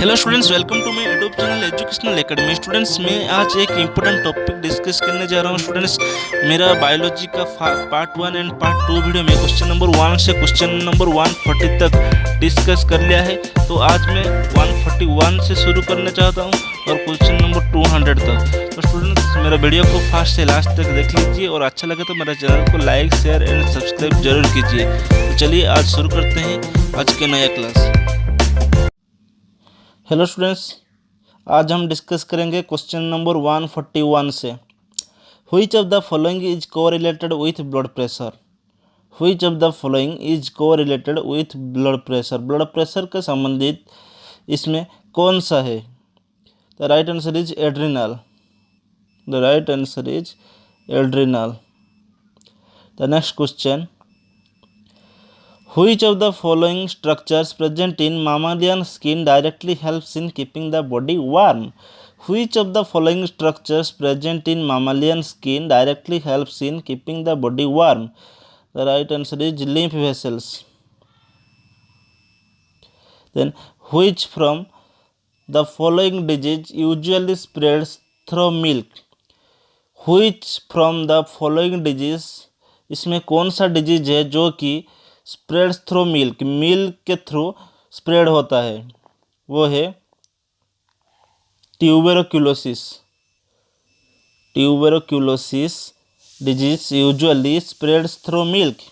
Hello students, welcome to my YouTube channel Educational Academy. Students, मैं आज एक important topic discuss करने जा रहा हूँ। स्टूडेंट्स, मेरा बायोलॉजी का पार्ट 1 एंड पार्ट 2 वीडियो में क्वेश्चन नंबर 1 से क्वेश्चन नंबर 140 तक डिस्कस कर लिया है। तो आज मैं 141 से शुरू करना चाहता हूँ और क्वेश्चन नंबर 200 तक। तो स्टूडेंट्स, मेरा वीडियो को फास्ट से लास्ट तक देख लीजिए और अच्छा लगे तो मेरे चैनल को लाइक, शेयर एंड सब्सक्राइब जरूर कीजिए। तो चलिए आज शुरू करते हैं आज के नया क्लास। हेलो स्टूडेंट्स, आज हम डिस्कस करेंगे क्वेश्चन नंबर 141 से। Which of the following is correlated with blood pressure. Which of the following is correlated with blood pressure. Blood pressure के संबंधित इसमें कौन सा है? The right answer is adrenal. The right answer is adrenal. The next question, which of the following structures present in mammalian skin directly helps in keeping the body warm? Which of the following structures present in mammalian skin directly helps in keeping the body warm? The right answer is lymph vessels. Then, which from the following disease usually spreads through milk? Which from the following disease, इसमें कौन सा disease है जो कि spreads through milk, milk के through spread होता है? वो है tuberculosis. Tuberculosis disease usually spreads through milk.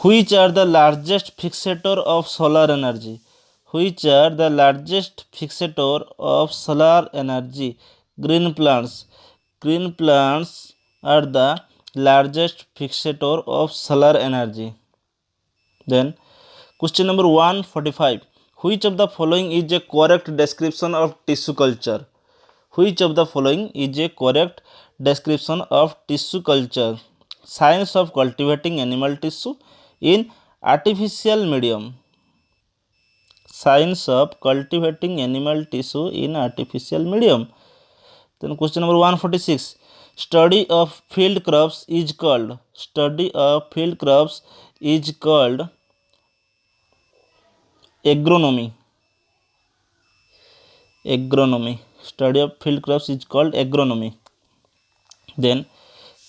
Which are the largest fixator of solar energy. Which are the largest fixator of solar energy? Green plants. Green plants are the largest fixator of solar energy. Then question number 145, which of the following is a correct description of tissue culture? Which of the following is a correct description of tissue culture? Science of cultivating animal tissue in artificial medium. Science of cultivating animal tissue in artificial medium. Then question number 146, study of field crops is called. Study of field crops is called agronomy. Agronomy. Study of field crops is called agronomy. Then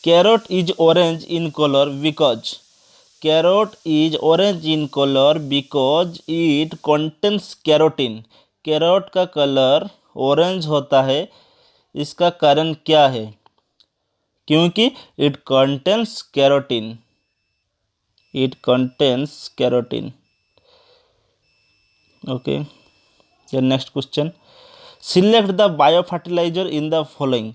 carrot is orange in color because. Carrot is orange in color because it contains carotene. Carrot का colour orange होता है, इसका कारण क्या है? क्योंकि it contains carotene. It contains carotene. Okay. Next question, select the bio fertiliser in the following.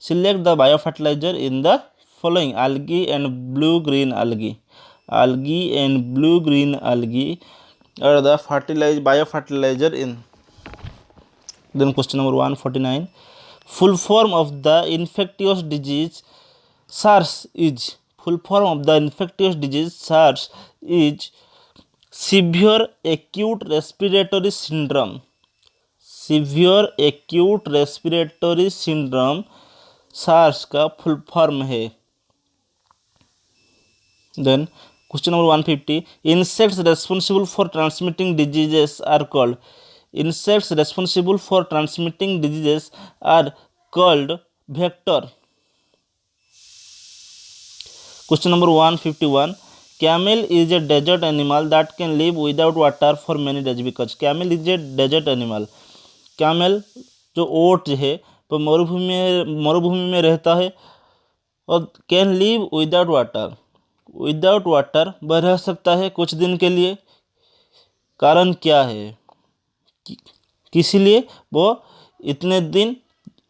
Select the bio fertiliser in the following. algae and blue green algae. Algae and blue green algae are the bio fertilizer in. Then question number 149, full form of the infectious disease SARS is. Full form of the infectious disease SARS is severe acute respiratory syndrome. Severe acute respiratory syndrome SARS का full form है। Then question number 150, insects responsible for transmitting diseases are called. Insects responsible for transmitting diseases are called vector. Question number 151, camel is a desert animal that can live without water for many days because. Camel is a desert animal. Camel जो ओट है वो मरुभूमि में रहता है और can live without water. Without water वह रह सकता है कुछ दिन के लिए। कारण क्या है? किस लिए वो इतने दिन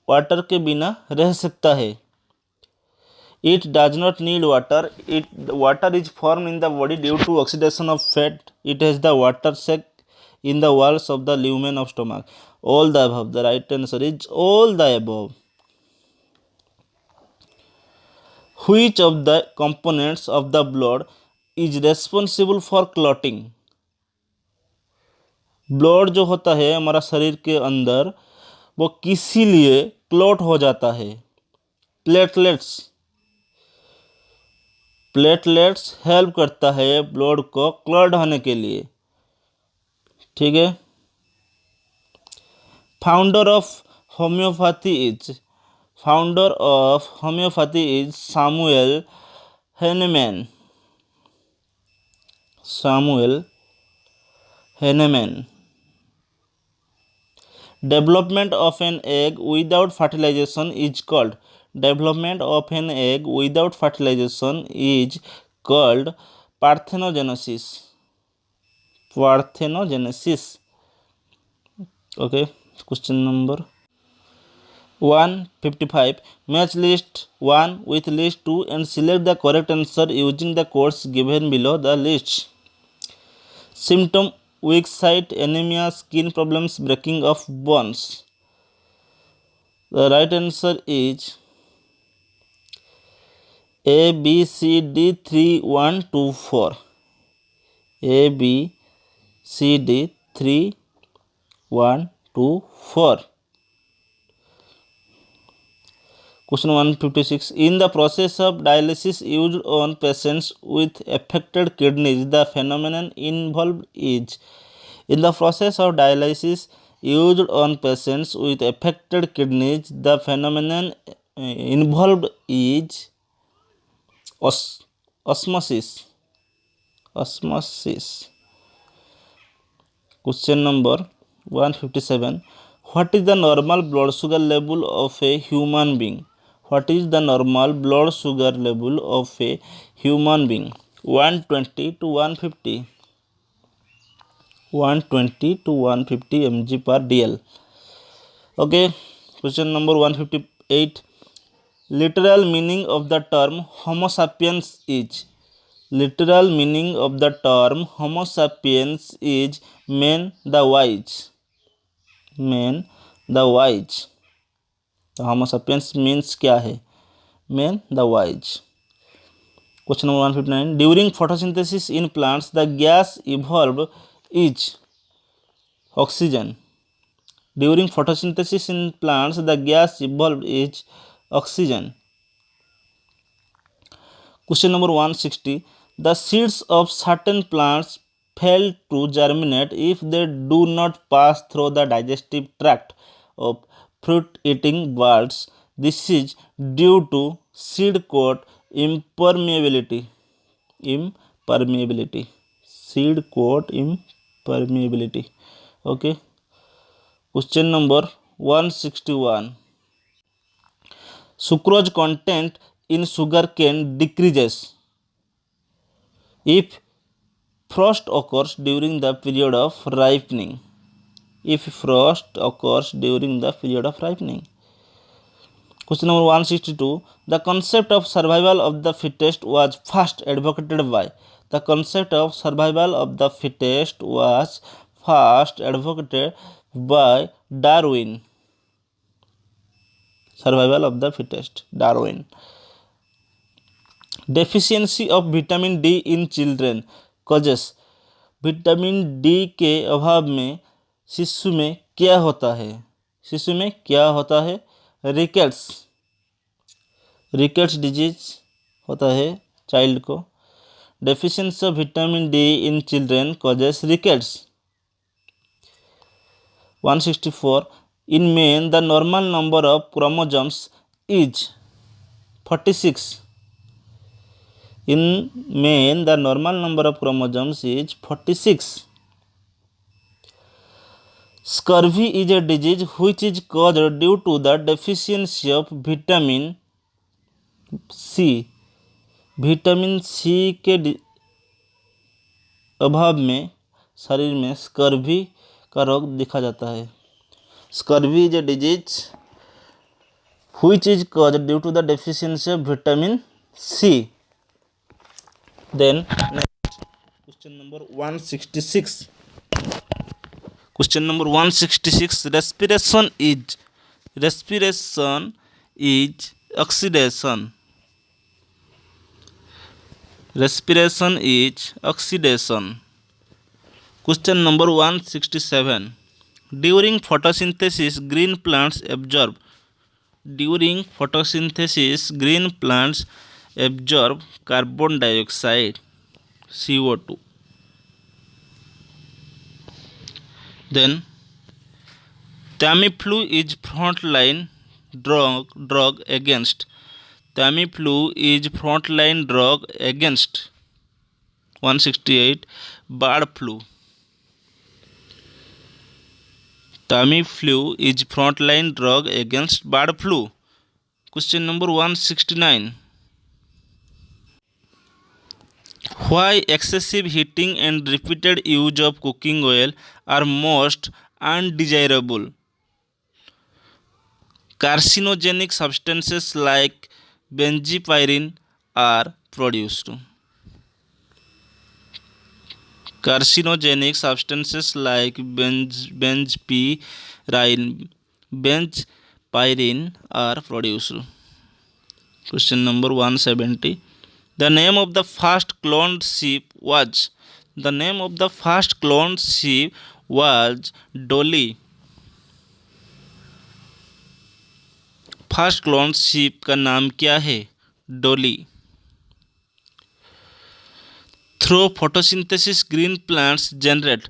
वाटर के बिना रह सकता है? It does not need water. Water is formed in the body due to oxidation of fat. It has the water sac in the walls of the lumen of stomach. All the above. The right answer is all the above. Which of the components of the blood is responsible for clotting? Blood जो होता है हमारा शरीर के अंदर, वो किसी लिए क्लॉट हो जाता है? प्लेटलेट्स। प्लेटलेट्स हेल्प करता है ब्लड को क्लॉट होने के लिए। ठीक है। Founder of homeopathy is Samuel Hahnemann. Development of an egg without fertilization is called parthenogenesis. Okay, question number 155. Match list 1 with list 2 and select the correct answer using the codes given below the list. Symptom: weak sight, anemia, skin problems, breaking of bones. The right answer is A, B, C, D, 3, 1, 2, 4. A, B, C, D, 3, 1, 2, 4. Question 156. In the process of dialysis used on patients with affected kidneys, the phenomenon involved is. In the process of dialysis used on patients with affected kidneys, the phenomenon involved is osmosis. Question number 157. What is the normal blood sugar level of a human being? What is the normal blood sugar level of a human being? 120 to 150. 120 to 150 mg per dl. Okay. Question number 158. Literal meaning of the term Homo sapiens is. Literal meaning of the term Homo sapiens is man the wise. Man the wise. तो Homo sapiens means क्या है? Man the wise. Question number 159. During photosynthesis in plants, the gas evolved is oxygen. During photosynthesis in plants, the gas evolved is oxygen. Question number 160. The seeds of certain plants fail to germinate if they do not pass through the digestive tract of fruit-eating birds. This is due to seed coat impermeability. Seed coat impermeability. Okay. Question number 161. Sucrose content in sugarcane decreases if frost occurs during the period of ripening. Question number 162. The concept of survival of the fittest was first advocated by. The concept of survival of the fittest was first advocated by Darwin. Survival of the fittest, Darwin. Deficiency of vitamin D in children causes. Vitamin D के अभाव में शिशु में क्या होता है? Rickets disease होता है चाइल्ड को. Deficiency of vitamin D in children causes rickets. 164. In men, the normal number of chromosomes is 46. In men, the normal number of chromosomes is 46. Scurvy is a disease which is caused due to the deficiency of vitamin C. Vitamin C के अभाव में शरीर में scurvy का रोग देखा जाता है. Scurvy is a disease which is caused due to the deficiency of vitamin C. Then next, question number 166. Question number 166. Respiration is oxidation. Respiration is oxidation. Question number 167. During photosynthesis, green plants absorb. During photosynthesis, green plants absorb carbon dioxide, CO2. Then Tamiflu is frontline drug against. Tamiflu is frontline drug against 168 bird flu. Tamiflu is frontline drug against bird flu. Question number 169. Why excessive heating and repeated use of cooking oil are most undesirable? Carcinogenic substances like benzpyrene are produced. Carcinogenic substances like benzpyrene are produced. Question number 170. The name of the first cloned sheep was. The name of the first cloned sheep was Dolly. First clone sheep का नाम क्या है? डोली. Through photosynthesis, green plants generate.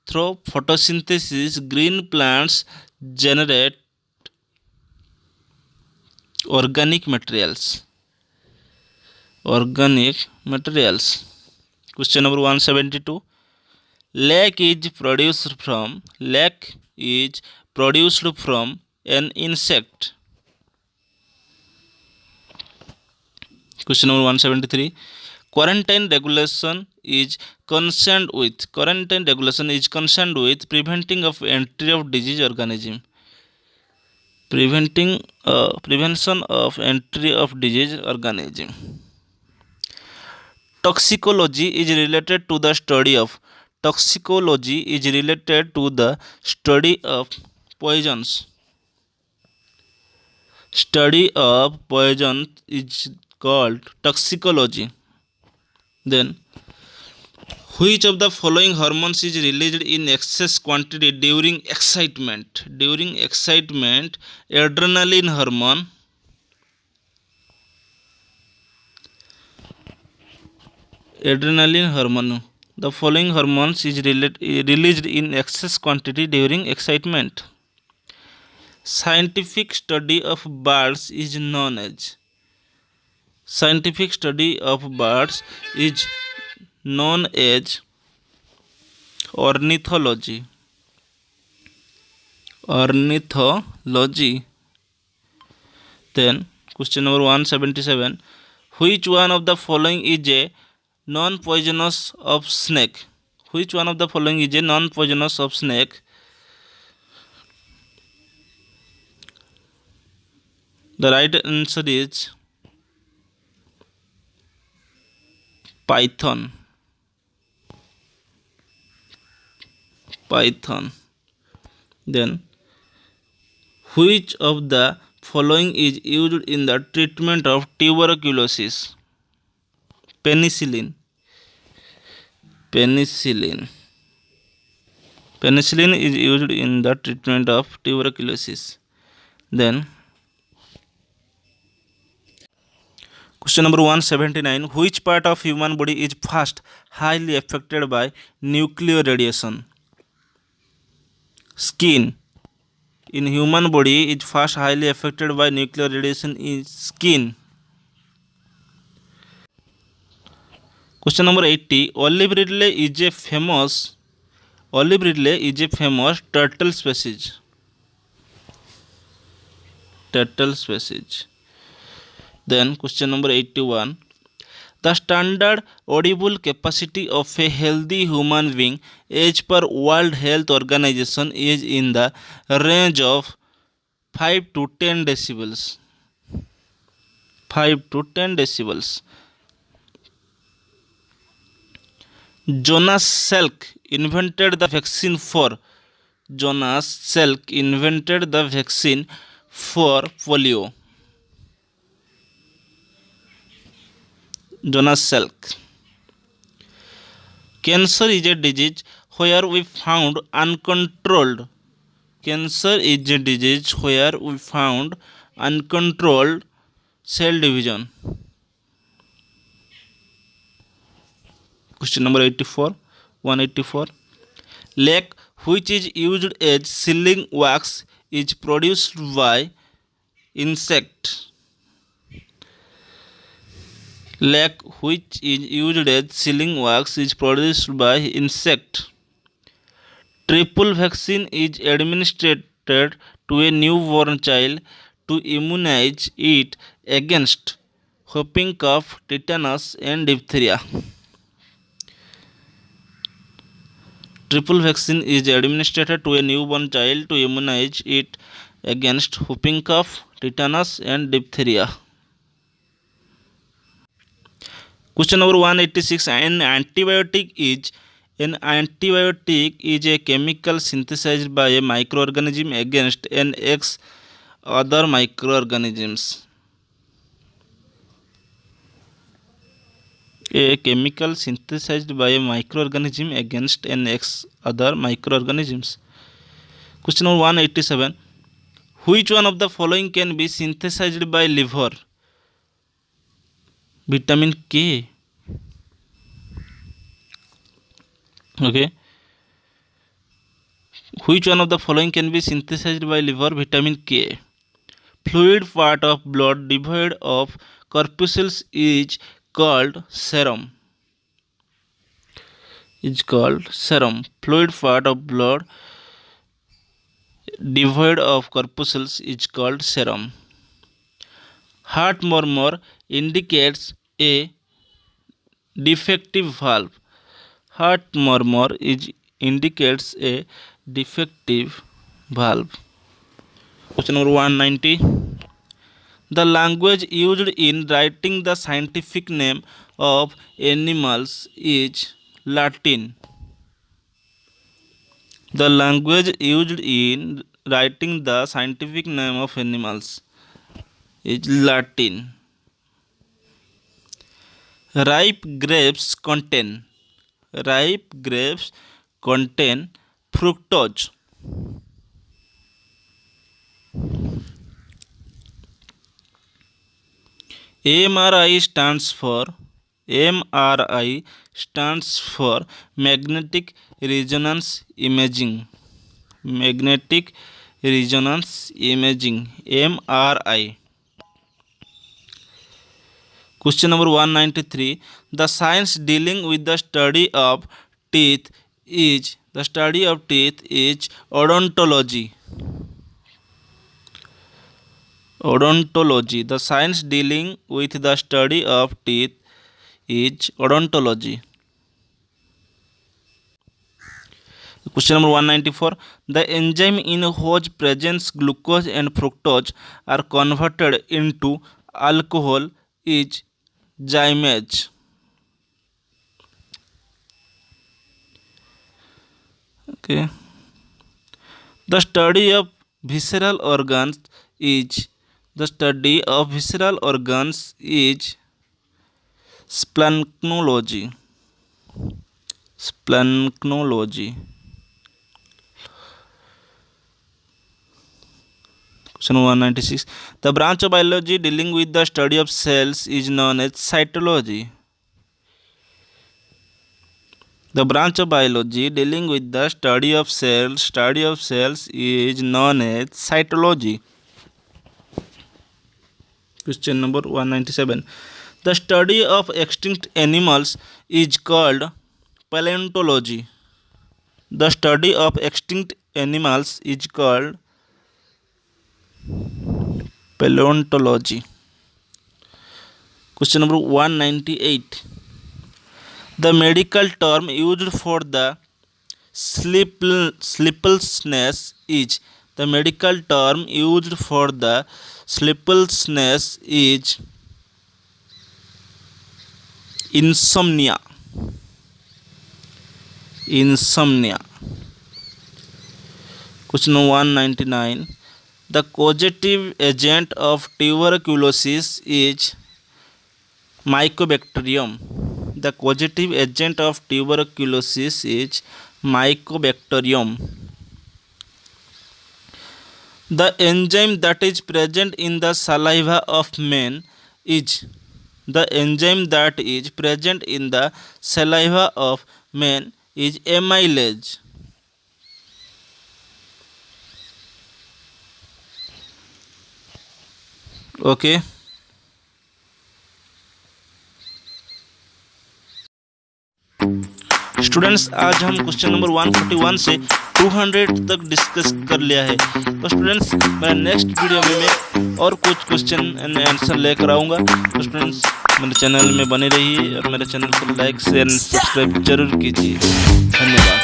Through photosynthesis, green plants generate organic materials. Organic materials. Question number 172. Lac is produced from an insect. Question number 173. Quarantine regulation is concerned with preventing of entry of disease organism. Prevention of entry of disease organism. Toxicology is related to the study of. Toxicology is related to the study of poisons. Study of poison is called toxicology. Then, which of the following hormones is released in excess quantity during excitement? During excitement, adrenaline hormone. The following hormones is released in excess quantity during excitement. Scientific study of birds is known as. Scientific study of birds is known as ornithology. Ornithology. Then question number 177. Which one of the following is a non-poisonous of snake? Which one of the following is a non-poisonous of snake? The right answer is python. Then, which of the following is used in the treatment of tuberculosis? Penicillin. Penicillin is used in the treatment of tuberculosis. Then, question number 179. Which part of human body is first highly affected by nuclear radiation? Skin. In human body is first highly affected by nuclear radiation is skin. Question number 80. Olive ridley is a famous turtle species. Then question number 81. The standard audible capacity of a healthy human being as per World Health Organization is in the range of 5 to 10 decibels. 5 to 10 decibels. Jonas Salk invented the vaccine for polio. Jonas Salk. Cancer is a disease where we found uncontrolled cell division. Question number 184. Lake which is used as sealing wax is produced by insect. Lac which is used as sealing wax is produced by insect. Triple vaccine is administered to a newborn child to immunize it against whooping cough, tetanus, and diphtheria. Triple vaccine is administered to a newborn child to immunize it against whooping cough, tetanus, and diphtheria. Question number 186. An antibiotic is a chemical synthesized by a microorganism against an X other microorganisms. A chemical synthesized by a microorganism against an X other microorganisms. Question number 187. Which one of the following can be synthesized by liver? Vitamin K. Okay. Which one of the following can be synthesized by liver? Vitamin K. Fluid part of blood devoid of corpuscles is called serum. Fluid part of blood devoid of corpuscles is called serum. Heart murmur indicates a defective valve. Heart murmur indicates a defective valve. Question number 190. The language used in writing the scientific name of animals is Latin. The language used in writing the scientific name of animals is Latin. Ripe grapes contain fructose. MRI stands for magnetic resonance imaging. MRI. Question number 193. The science dealing with the study of teeth is odontology. The science dealing with the study of teeth is odontology. Question number 194. The enzyme in whose presence glucose and fructose are converted into alcohol is zymase. Okay. The study of visceral organs is splanknology. Question 196. The branch of biology dealing with the study of cells is known as cytology. The branch of biology dealing with the study of cells is known as cytology. Question number 197. The study of extinct animals is called paleontology. The study of extinct animals is called paleontology. Question number 198. The medical term used for the sleeplessness is insomnia. Question 199. The causative agent of tuberculosis is Mycobacterium. The causative agent of tuberculosis is Mycobacterium. The enzyme that is present in the saliva of men is amylase. Okay. Students, आज हम question number 141 से 200 तक discuss कर लिया है। तो students, मैं next video में मैं और कुछ क्वेश्चन एंड आंसर लेकर आऊँगा। तो स्टूडेंट्स, मेरे चैनल में बने रहिए और मेरे चैनल को लाइक शेयर एंड सब्सक्राइब जरूर कीजिए। धन्यवाद।